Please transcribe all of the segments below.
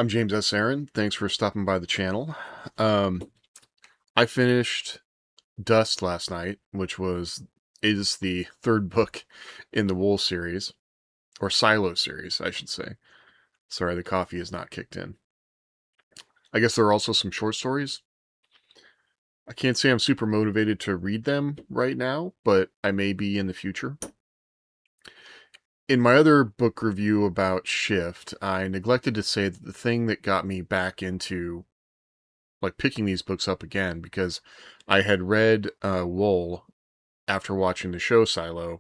I'm James S. Aaron. Thanks for stopping by the channel. Um, I finished Dust last night, which is the third book in the Wool series, or Silo series, I should say. Sorry, the coffee is not kicked in. I guess there are also some short stories. I can't say I'm super motivated to read them right now, but I may be in the future. In my other book review about Shift, I neglected to say that the thing that got me back into picking these books up again because I had read Wool after watching the show Silo,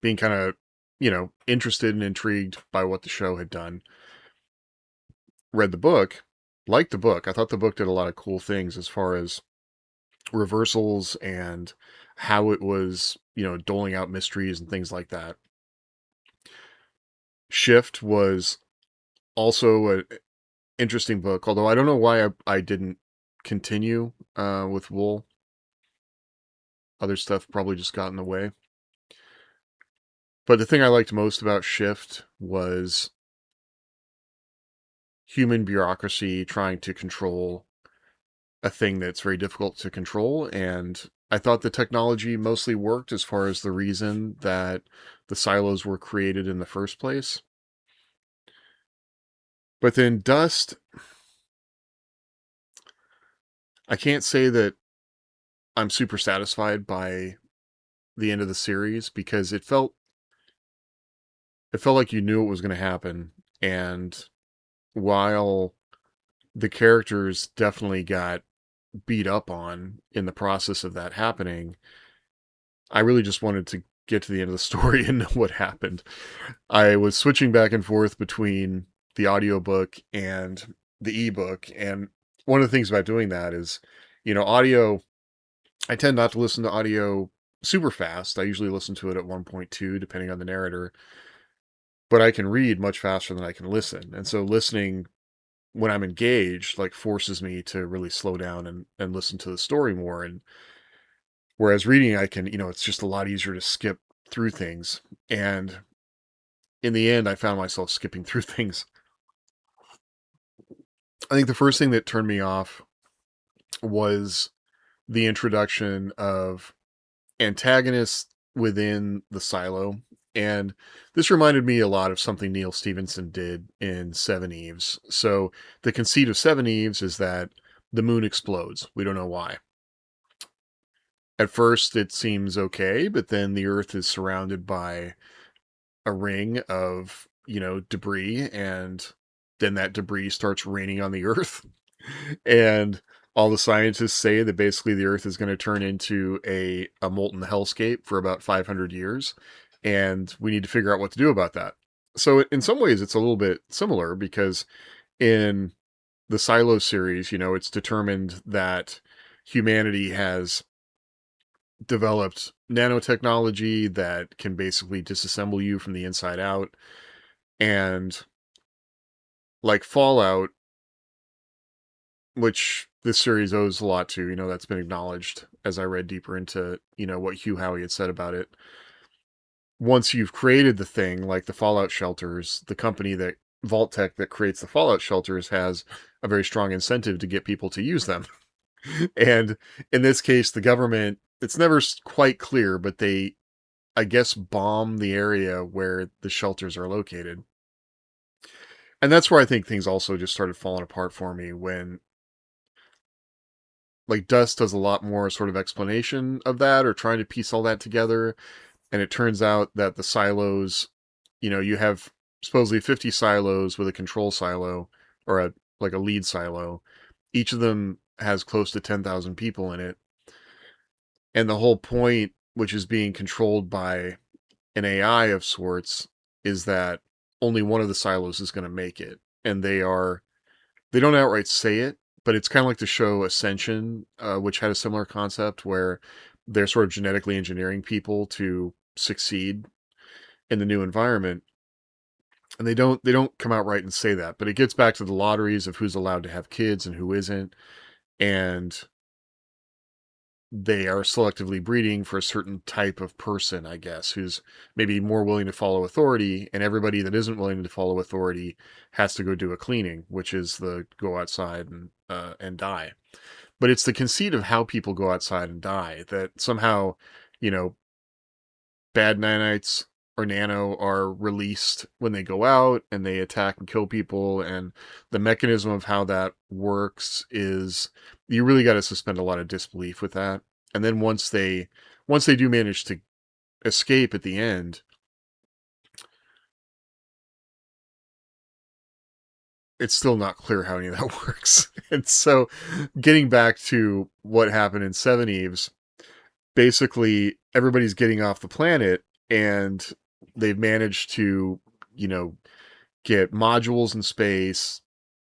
being kind of interested and intrigued by what the show had done. Read the book, liked the book. I thought the book did a lot of cool things as far as reversals and how it was doling out mysteries and things like that. Shift was also an interesting book, although I don't know why I didn't continue with Wool. Other stuff probably just got in the way. But the thing I liked most about Shift was human bureaucracy trying to control a thing that's very difficult to control. And I thought the technology mostly worked as far as the reason that the silos were created in the first place. But then Dust, I can't say that I'm super satisfied by the end of the series because it felt like you knew what was going to happen. And while the characters definitely got beat up on in the process of that happening, I really just wanted to get to the end of the story and know what happened. I was switching back and forth between the audiobook and the ebook, and one of the things about doing that is, audio, I tend not to listen to audio super fast. I usually listen to it at 1.2 depending on the narrator, but I can read much faster than I can listen. And so listening when I'm engaged forces me to really slow down and listen to the story more. And whereas reading, I can, it's just a lot easier to skip through things. And in the end, I found myself skipping through things. I think the first thing that turned me off was the introduction of antagonists within the silo. And this reminded me a lot of something Neil Stephenson did in Seven Eves. So the conceit of Seven Eves is that the moon explodes. We don't know why. At first, it seems okay, but then the Earth is surrounded by a ring of, debris, and then that debris starts raining on the Earth. And all the scientists say that basically the Earth is going to turn into a molten hellscape for about 500 years, and we need to figure out what to do about that. So in some ways, it's a little bit similar because in the Silo series, it's determined that humanity has developed nanotechnology that can basically disassemble you from the inside out. And like Fallout, which this series owes a lot to, that's been acknowledged as I read deeper into, what Hugh Howey had said about it. Once you've created the thing, like the Fallout shelters, the company that Vault Tech that creates the Fallout shelters has a very strong incentive to get people to use them. And in this case, the government, it's never quite clear, but they, I guess, bomb the area where the shelters are located. And that's where I think things also just started falling apart for me when Dust does a lot more sort of explanation of that or trying to piece all that together. And it turns out that the silos, you have supposedly 50 silos with a control silo or a lead silo. Each of them has close to 10,000 people in it. And the whole point, which is being controlled by an AI of sorts, is that only one of the silos is going to make it. And they don't outright say it, but it's kind of like the show Ascension, which had a similar concept where they're sort of genetically engineering people to succeed in the new environment. And they don't come out right and say that, but it gets back to the lotteries of who's allowed to have kids and who isn't. And they are selectively breeding for a certain type of person, I guess, who's maybe more willing to follow authority, and everybody that isn't willing to follow authority has to go do a cleaning, which is the go outside and die. But it's the conceit of how people go outside and die that somehow, you know, bad nanites or nano are released when they go out and they attack and kill people, and the mechanism of how that works is you really got to suspend a lot of disbelief with that. And then once they do manage to escape at the end, it's still not clear how any of that works. And so getting back to what happened in Seven Eves, basically everybody's getting off the planet, and they've managed to, you know, get modules in space.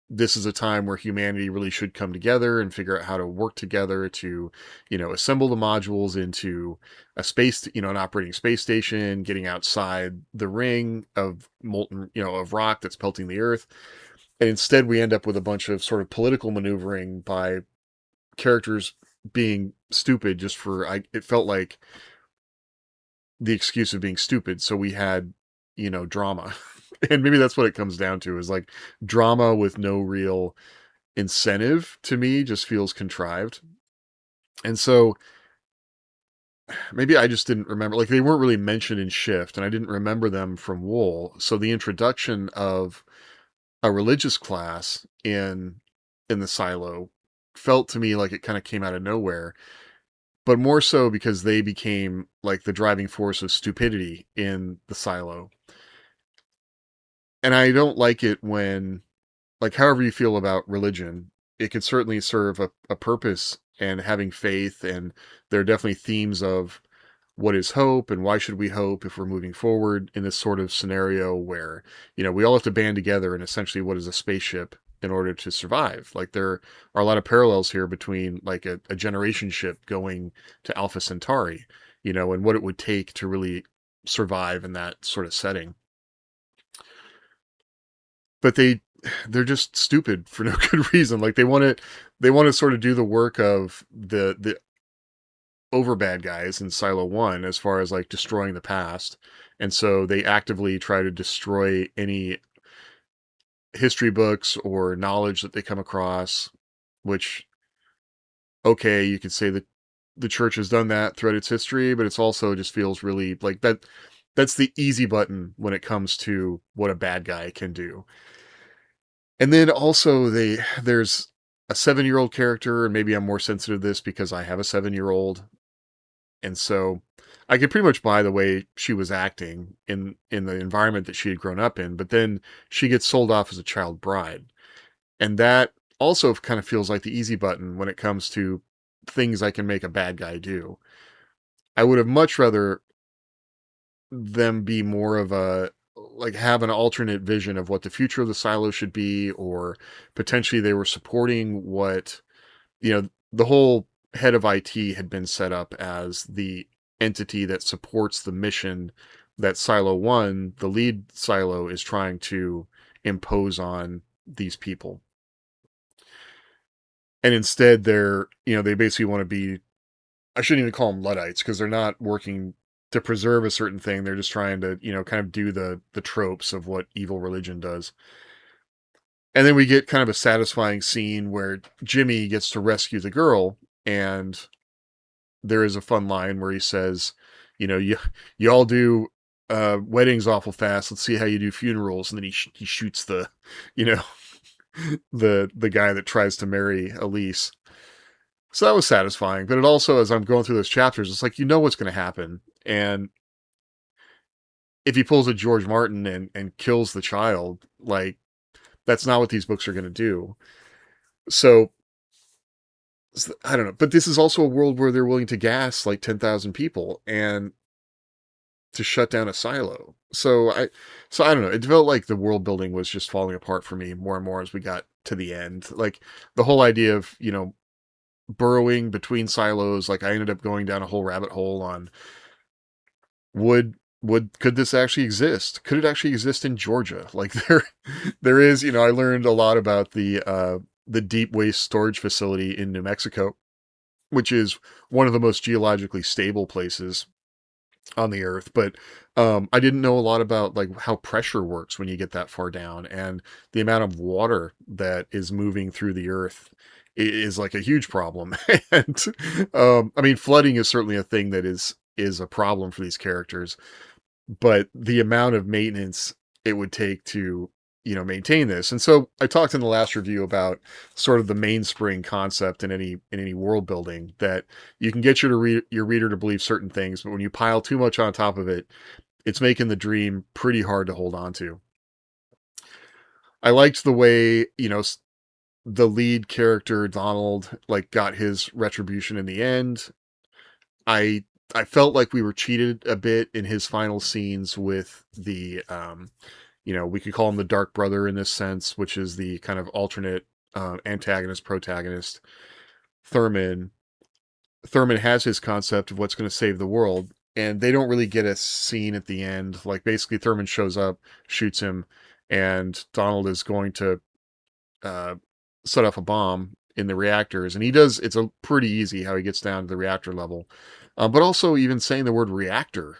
This is a time where humanity really should come together and figure out how to work together to, assemble the modules into a space, an operating space station, getting outside the ring of molten, of rock that's pelting the Earth. And instead, we end up with a bunch of sort of political maneuvering by characters being stupid just for, it felt like the excuse of being stupid. So we had, drama. And maybe that's what it comes down to, is like drama with no real incentive, to me just feels contrived. And so maybe I just didn't remember, like they weren't really mentioned in Shift, and I didn't remember them from Wool. So the introduction of a religious class in the silo felt to me like it kind of came out of nowhere, but more so because they became like the driving force of stupidity in the silo. And I don't like it when, like, however you feel about religion, it could certainly serve a purpose and having faith. And there are definitely themes of what is hope and why should we hope if we're moving forward in this sort of scenario where, we all have to band together in essentially what is a spaceship in order to survive. Like there are a lot of parallels here between like a generation ship going to Alpha Centauri, and what it would take to really survive in that sort of setting. But they're just stupid for no good reason. Like they want to sort of do the work of the over bad guys in Silo 1 as far as like destroying the past. And so they actively try to destroy any history books or knowledge that they come across, which, okay, you could say that the church has done that throughout its history, but it's also just feels really like that's the easy button when it comes to what a bad guy can do. And then also there's a 7-year-old character, and maybe I'm more sensitive to this because I have a 7-year-old. And so I could pretty much buy the way she was acting in the environment that she had grown up in, but then she gets sold off as a child bride. And that also kind of feels like the easy button when it comes to things I can make a bad guy do. I would have much rather them be more of a, like, have an alternate vision of what the future of the silo should be, or potentially they were supporting what, the whole head of IT had been set up as the entity that supports the mission that Silo 1, the lead silo, is trying to impose on these people. And instead they basically want to be, I shouldn't even call them Luddites, because they're not working to preserve a certain thing. They're just trying to, kind of do the tropes of what evil religion does. And then we get kind of a satisfying scene where Jimmy gets to rescue the girl, and there is a fun line where he says, you all do weddings awful fast. Let's see how you do funerals. And then he shoots the, you know, the guy that tries to marry Elise. So that was satisfying. But it also, as I'm going through those chapters, it's like, what's going to happen. And if he pulls a George Martin and kills the child, like, that's not what these books are going to do. So I don't know. But this is also a world where they're willing to gas like 10,000 people and to shut down a silo. So I don't know. It felt like the world building was just falling apart for me more and more as we got to the end. Like the whole idea of, burrowing between silos. Like I ended up going down a whole rabbit hole on could this actually exist? Could it actually exist in Georgia? Like there is, I learned a lot about the deep waste storage facility in New Mexico. which is one of the most geologically stable places on the earth. But I didn't know a lot about like how pressure works when you get that far down, and the amount of water that is moving through the earth is like a huge problem. And I mean, flooding is certainly a thing that is a problem for these characters, but the amount of maintenance it would take to, maintain this. And so I talked in the last review about sort of the mainspring concept in any world building, that you can get your reader to believe certain things, but when you pile too much on top of it, it's making the dream pretty hard to hold on to. I liked the way, the lead character Donald like got his retribution in the end. I I felt like we were cheated a bit in his final scenes with the we could call him the Dark Brother in this sense, which is the kind of alternate antagonist protagonist. Thurman. Thurman has his concept of what's going to save the world, and they don't really get a scene at the end. Like basically, Thurman shows up, shoots him, and Donald is going to uh, set off a bomb in the reactors, and he does. It's a pretty easy how he gets down to the reactor level, but also even saying the word reactor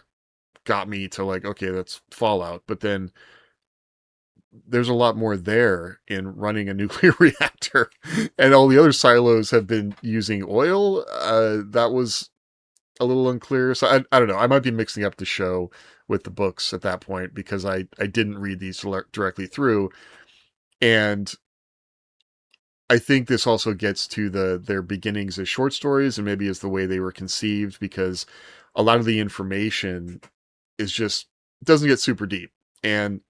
got me to like, okay, that's Fallout. But then there's a lot more there in running a nuclear reactor, and all the other silos have been using oil. That was a little unclear. So I don't know. I might be mixing up the show with the books at that point, because I didn't read these directly through. And I think this also gets to their beginnings as short stories, and maybe as the way they were conceived, because a lot of the information is just doesn't get super deep. And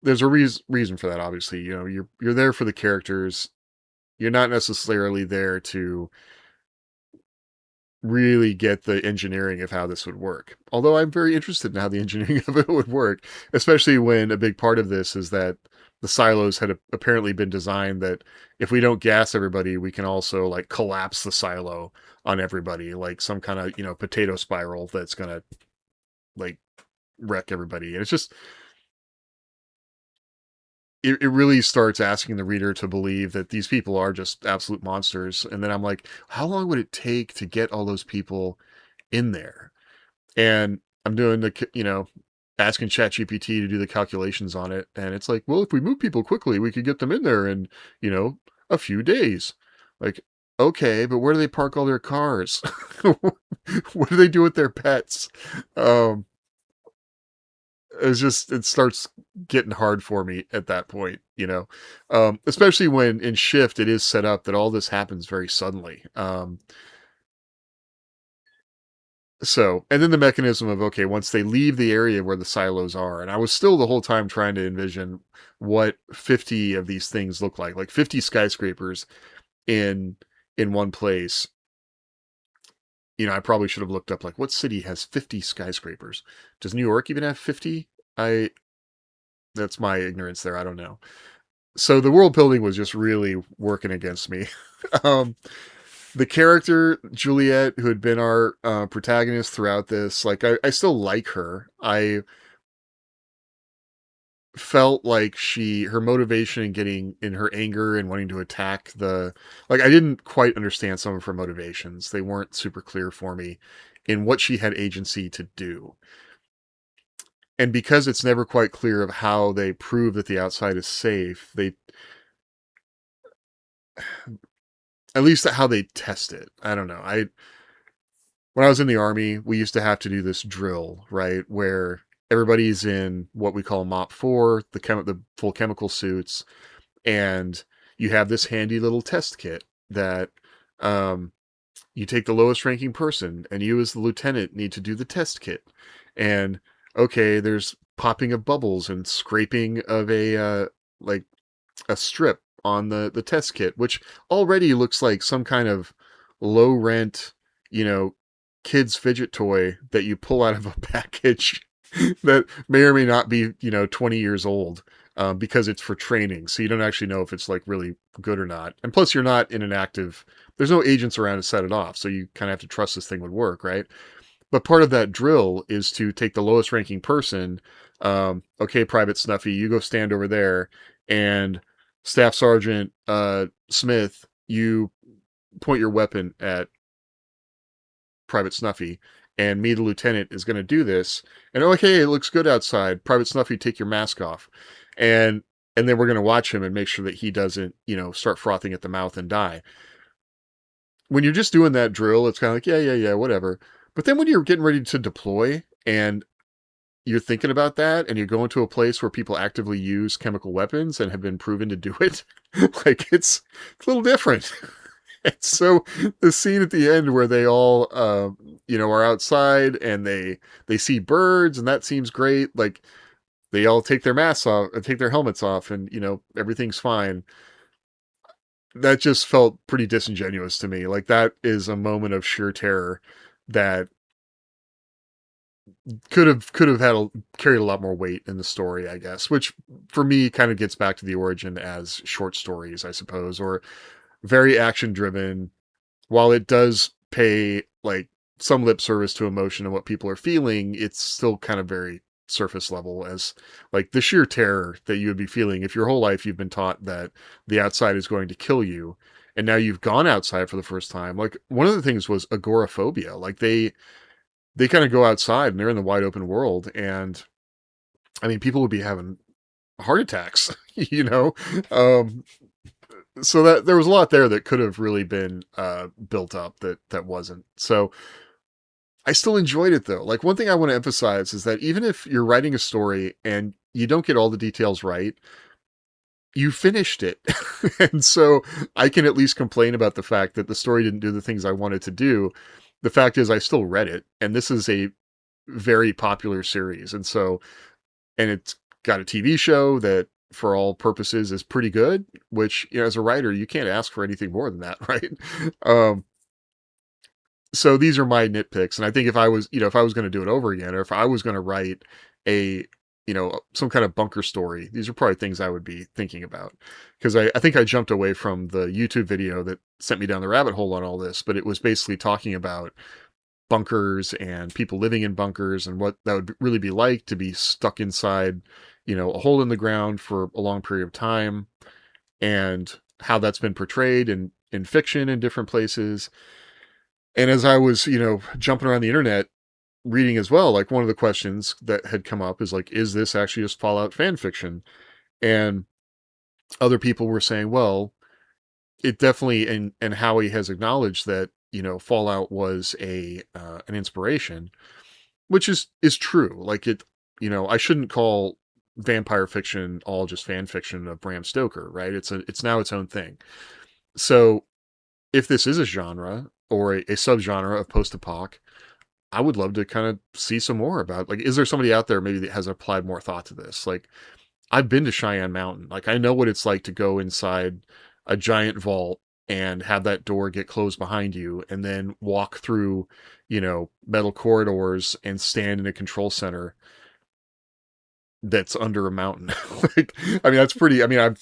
there's a reason for that. Obviously, you're there for the characters. You're not necessarily there to really get the engineering of how this would work. Although I'm very interested in how the engineering of it would work, especially when a big part of this is that the silos had apparently been designed that if we don't gas everybody, we can also like collapse the silo on everybody, like some kind of, potato spiral that's going to like wreck everybody. And it's just, it really starts asking the reader to believe that these people are just absolute monsters. And then I'm like, how long would it take to get all those people in there? And I'm doing asking ChatGPT to do the calculations on it. And it's like, well, if we move people quickly, we could get them in there in, a few days. Like, okay, but where do they park all their cars? What do they do with their pets? Um, it starts getting hard for me at that point, especially when in Shift it is set up that all this happens very suddenly. So, and then the mechanism of, okay, once they leave the area where the silos are, and I was still the whole time trying to envision what 50 of these things look like 50 skyscrapers in one place. I probably should have looked up like what city has 50 skyscrapers. Does New York even have 50? I That's my ignorance there. I don't know. So the world building was just really working against me. um the character Juliet, who had been our protagonist throughout this, like I still like her. I felt like her motivation in getting in her anger and wanting to attack I didn't quite understand some of her motivations. They weren't super clear for me in what she had agency to do. And because it's never quite clear of how they prove that the outside is safe, they at least how they test it. I don't know. When I was in the army, we used to have to do this drill, right, where everybody's in what we call MOP 4, the full chemical suits, and you have this handy little test kit that um, you take the lowest ranking person, and you as the lieutenant need to do the test kit. And okay, there's popping of bubbles and scraping of like a strip on the test kit, which already looks like some kind of low rent, you know, kids fidget toy that you pull out of a package that may or may not be, 20 years old, because it's for training. So you don't actually know if it's like really good or not. And plus you're not in an active, there's no agents around to set it off. So you kind of have to trust this thing would work. Right. But part of that drill is to take the lowest ranking person. Okay, Private Snuffy, you go stand over there, and Staff Sergeant Smith, you point your weapon at Private Snuffy, and me, the lieutenant, is going to do this. And okay, it looks good outside. Private Snuffy, take your mask off, and and then we're going to watch him and make sure that he doesn't, start frothing at the mouth and die. When you're just doing that drill, it's kind of like, yeah, yeah, yeah, whatever. But then when you're getting ready to deploy and you're thinking about that and you're going to a place where people actively use chemical weapons and have been proven to do it, like it's a little different. And so the scene at the end where they all, are outside and they see birds and that seems great. Like they all take their masks off, take their helmets off, and everything's fine. That just felt pretty disingenuous to me. Like that is a moment of sheer terror that could have carried a lot more weight in the story, I guess. Which for me kind of gets back to the origin as short stories, I suppose, or very action driven. While it does pay like some lip service to emotion and what people are feeling, it's still kind of very surface level, as like the sheer terror that you would be feeling if your whole life you've been taught that the outside is going to kill you, and now you've gone outside for the first time. Like one of the things was agoraphobia. Like they kind of go outside and they're in the wide open world, and I mean people would be having heart attacks, um so that there was a lot there that could have really been built up that wasn't. So I still enjoyed it though. Like one thing I want to emphasize is that even if you're writing a story and you don't get all the details right, you finished it. And so I can at least complain about the fact that the story didn't do the things I wanted to do. The fact is I still read it, and this is a very popular series. And it's got a TV show that for all purposes is pretty good, which, as a writer, you can't ask for anything more than that, right? Um, so these are my nitpicks. And I think if I was going to do it over again, or if I was going to write a, some kind of bunker story, these are probably things I would be thinking about. Because I think I jumped away from the YouTube video that sent me down the rabbit hole on all this, but it was basically talking about bunkers and people living in bunkers and what that would really be like to be stuck inside, a hole in the ground for a long period of time, and how that's been portrayed in fiction in different places. And as I was, jumping around the internet reading as well, like one of the questions that had come up is like, is this actually just Fallout fan fiction? And other people were saying, well, it definitely, and Howie has acknowledged that, Fallout was an inspiration, which is true. Like I shouldn't call vampire fiction all just fan fiction of Bram Stoker, right? It's now its own thing. So if this is a genre or a subgenre of post-apoc, I would love to kind of see some more about, like, is there somebody out there maybe that has applied more thought to this? Like, I've been to Cheyenne Mountain. Like, I know what it's like to go inside a giant vault and have that door get closed behind you and then walk through, metal corridors and stand in a control center that's under a mountain. Like, I mean, that's pretty, I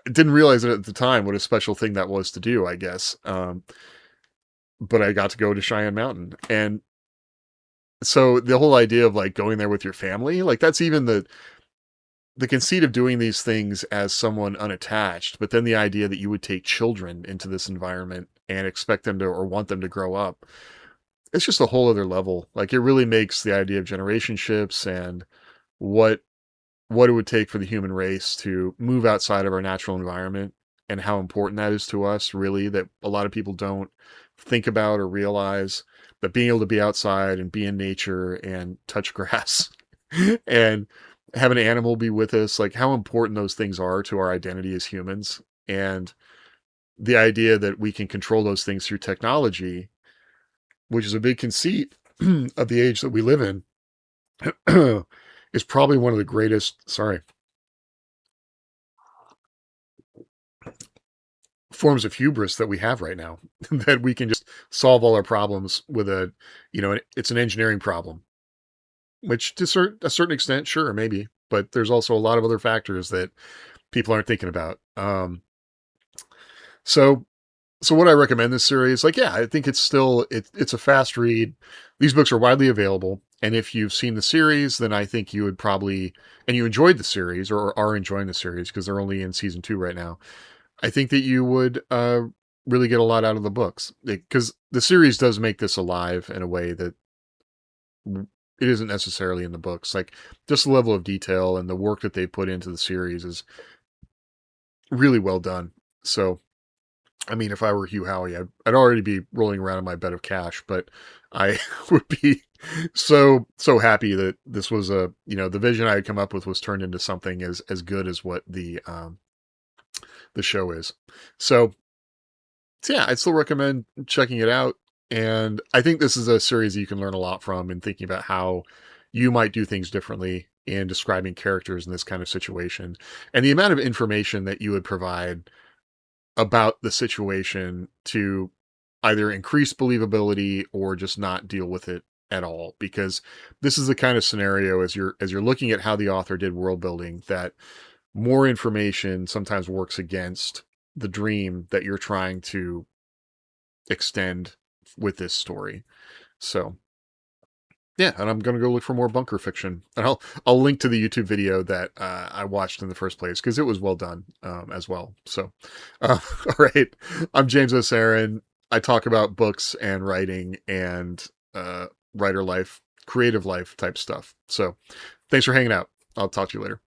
didn't realize it at the time what a special thing that was to do, I guess. But I got to go to Cheyenne Mountain. And so the whole idea of like going there with your family, like that's even the conceit of doing these things as someone unattached, but then the idea that you would take children into this environment and expect them to, or want them to grow up, it's just a whole other level. Like it really makes the idea of generation ships and what it would take for the human race to move outside of our natural environment, and how important that is to us, really, that a lot of people don't think about or realize, that being able to be outside and be in nature and touch grass and have an animal be with us, like how important those things are to our identity as humans. And the idea that we can control those things through technology, which is a big conceit of the age that we live in, is probably one of the greatest, forms of hubris that we have right now. That we can just solve all our problems with it's an engineering problem, which to a certain extent, sure, maybe, but there's also a lot of other factors that people aren't thinking about. So what I recommend this series, like, yeah, I think it's a fast read. These books are widely available. And if you've seen the series, then I think you would probably, and you enjoyed the series or are enjoying the series because they're only in season 2 right now, I think that you would really get a lot out of the books, because the series does make this alive in a way that it isn't necessarily in the books. Like, just the level of detail and the work that they put into the series is really well done. So, I mean, if I were Hugh Howey, I'd already be rolling around in my bed of cash, but I would be so happy that this was the vision I had come up with was turned into something as good as what the show is. So, so yeah, I'd still recommend checking it out. And I think this is a series that you can learn a lot from in thinking about how you might do things differently in describing characters in this kind of situation. And the amount of information that you would provide about the situation to either increase believability or just not deal with it at all, because this is the kind of scenario, as you're looking at how the author did world building, that more information sometimes works against the dream that you're trying to extend with this story. So yeah, and I'm gonna go look for more bunker fiction, and I'll link to the YouTube video that I watched in the first place, because it was well done, as well. So, all right, I'm James O'Sarin. I talk about books and writing and writer life, creative life type stuff. So, thanks for hanging out. I'll talk to you later.